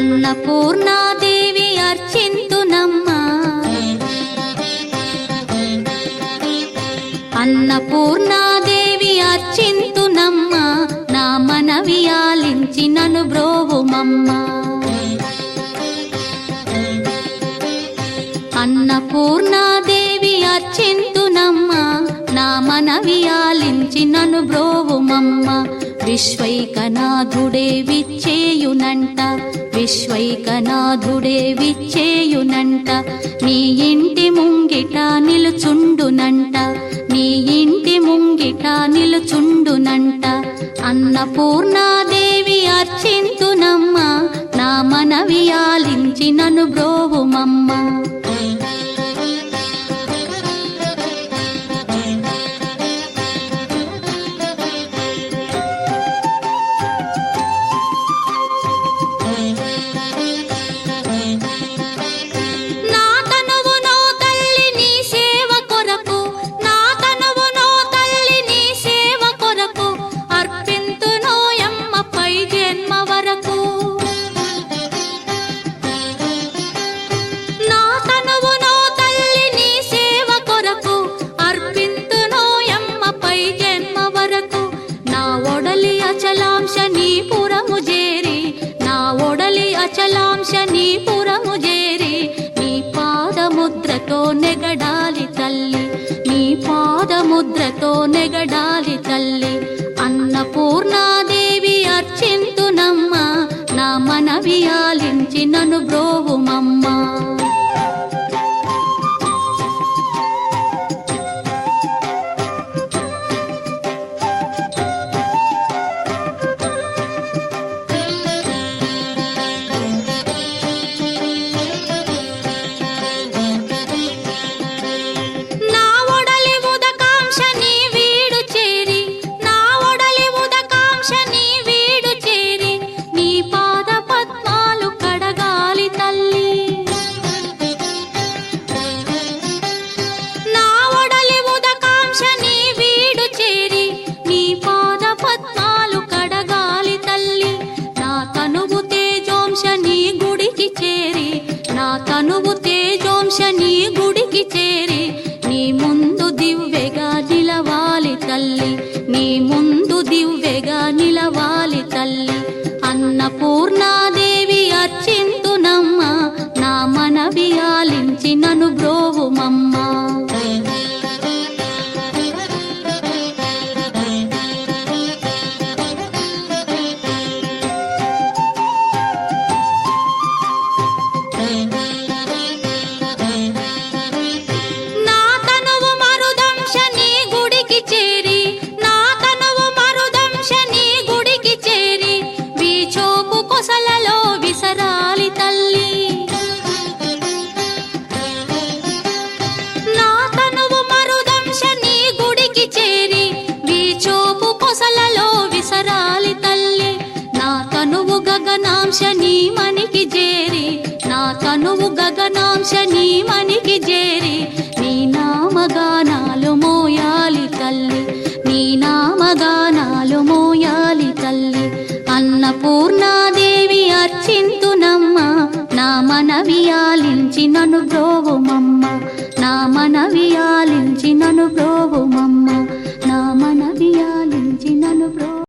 అన్నపూర్ణాదేవి అర్చింతునమ్మా అన్నపూర్ణాదేవి అర్చింతునమ్మా నా మనవి ఆలించి నన్ను బ్రోవుమమ్మా అన్నపూర్ణాదేవి అర్చింతునమ్మా నా మనవి ఆలించి నన్ను బ్రోవుమమ్మా విశ్వైకనాథుడే విచ్చేయునంట విశ్వైకనాథుడే విచ్చేయునంట నీ ఇంటి ముంగిట నిలుచుండునంట నీ ఇంటి ముంగిట నిలుచుండునంట అన్నపూర్ణాదేవి అర్చింతునమ్మా నా మనవి ఆలించి నన్ను బ్రోవుమమ్మా అచలాంశనీపురము చేరి నీ పాదముద్రతో నెగడాలి తల్లి నీ పాదముద్రతో నెగడాలి తల్లి అన్నపూర్ణాదేవి అర్చింతునమ్మా నా మనవి ఆలించి నన్ను బ్రోవుమమ్మా తనువు తేజోంశని గుడికి చేరి నీ ముందు దివ్వెగా నిలవాలి తల్లి నీ ముందు దివ్వెగా నిలవాలి తల్లి అన్నపూర్ణాదేవి అర్చింతునమ్మా నా మనవి ఆలించి నన్ను బ్రోవుమమ్మా గగనాంశని మనికి చేరి నా తనువు గగనాంశని మనికి చేరి నీ నామగానాలు మోయాలి తల్లి నీ నామగానాలు మోయాలి తల్లి అన్నపూర్ణాదేవి అర్చింతునమ్మా నా మనవి ఆలించి నన్ను బ్రోవుమమ్మా నా మనవి ఆలించి నన్ను బ్రోవు